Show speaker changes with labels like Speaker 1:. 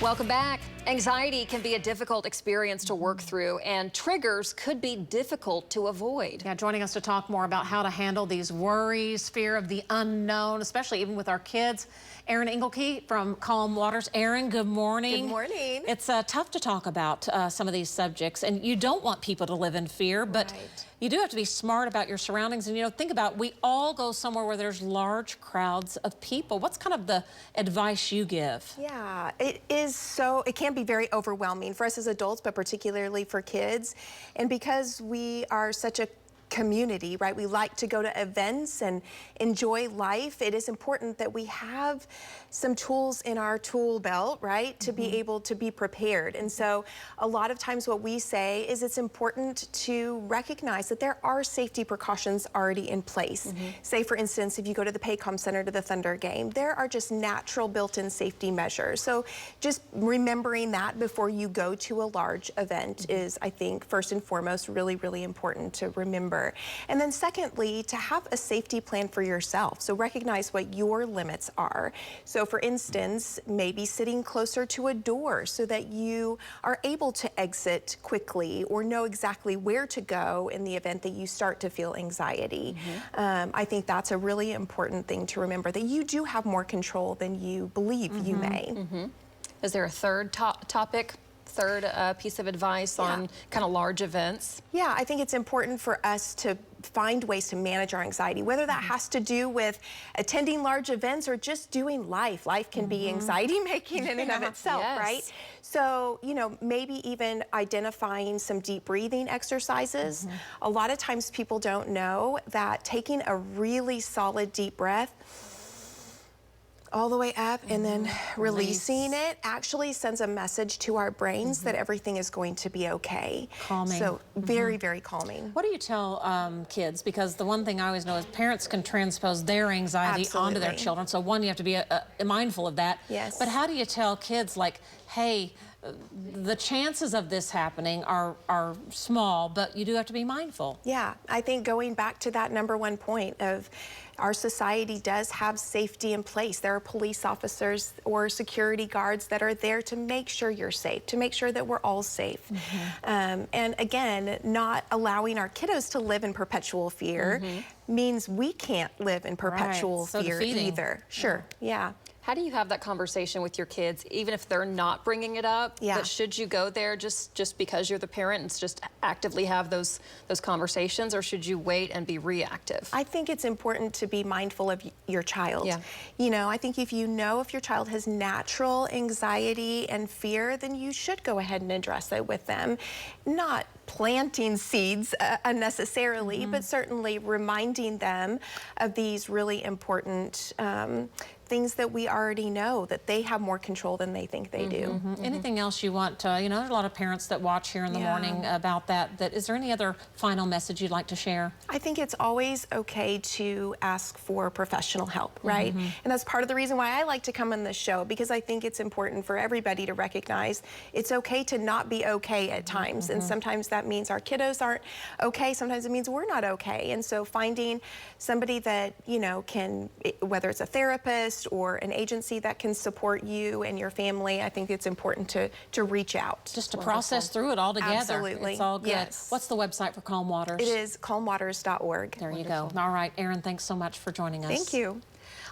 Speaker 1: Welcome back. Anxiety can be a difficult experience to work through, and triggers could be difficult to avoid.
Speaker 2: Yeah, joining us to talk more about how to handle these worries, fear of the unknown, especially even with our kids, Erin Engelke from Calm Waters. Erin, good morning.
Speaker 3: Good morning.
Speaker 2: It's tough to talk about some of these subjects, and you don't want people to live in fear, but you do have to be smart about your surroundings. And, you know, think about, we all go somewhere where there's large crowds of people. What's kind of the advice you give?
Speaker 3: Yeah, it can be very overwhelming for us as adults, but particularly for kids. And because we are such a community, right? We like to go to events and enjoy life. It is important that we have some tools in our tool belt, right? To be able to be prepared. And so a lot of times what we say is it's important to recognize that there are safety precautions already in place. Say, for instance, if you go to the Paycom Center to the Thunder game, there are just natural built-in safety measures. So just remembering that before you go to a large event is, I think, first and foremost, really, really important to remember. And then secondly, to have a safety plan for yourself. So recognize what your limits are. So for instance, maybe sitting closer to a door so that you are able to exit quickly or know exactly where to go in the event that you start to feel anxiety. I think that's a really important thing to remember, that you do have more control than you believe you may.
Speaker 1: Is there a third topic? Third piece of advice on kind of large events? Yeah,
Speaker 3: I think it's important for us to find ways to manage our anxiety, whether that has to do with attending large events or just doing life. Life can be anxiety making in and of itself, right? So, you know, maybe even identifying some deep breathing exercises. A lot of times people don't know that taking a really solid deep breath all the way up and then releasing it actually sends a message to our brains that everything is going to be okay.
Speaker 2: Calming.
Speaker 3: So very, very calming.
Speaker 2: What do you tell kids? Because the one thing I always know is parents can transpose their anxiety onto their children. So one, you have to be mindful of that.
Speaker 3: Yes.
Speaker 2: But how do you tell kids, like, hey, the chances of this happening are small, but you do have to be mindful?
Speaker 3: Yeah, I think going back to that #1 point of our society does have safety in place. There are police officers or security guards that are there to make sure you're safe, to make sure that we're all safe. And again, not allowing our kiddos to live in perpetual fear means we can't live in perpetual fear either. Sure, yeah.
Speaker 1: How do you have that conversation with your kids, even if they're not bringing it up? But should you go there just because you're the parent and just actively have those conversations, or should you wait and be reactive?
Speaker 3: I think it's important to be mindful of your child. You know, I think if your child has natural anxiety and fear, then you should go ahead and address it with them. Not planting seeds unnecessarily, but certainly reminding them of these really important things that we already know, that they have more control than they think they do.
Speaker 2: Anything else you want to, you know, there's a lot of parents that watch here in the morning about that. Is there any other final message you'd like to share?
Speaker 3: I think it's always okay to ask for professional help, right? And that's part of the reason why I like to come on this show, because I think it's important for everybody to recognize it's okay to not be okay at times. And sometimes that means our kiddos aren't okay. Sometimes it means we're not okay. And so finding somebody that, you know, can, whether it's a therapist or an agency that can support you and your family, I think it's important to reach out.
Speaker 2: Just to process through it all together.
Speaker 3: Absolutely.
Speaker 2: It's all good.
Speaker 3: Yes.
Speaker 2: What's the website for Calm Waters?
Speaker 3: It is calmwaters.org.
Speaker 2: There you go. All right, Erin, thanks so much for joining us.
Speaker 3: Thank you.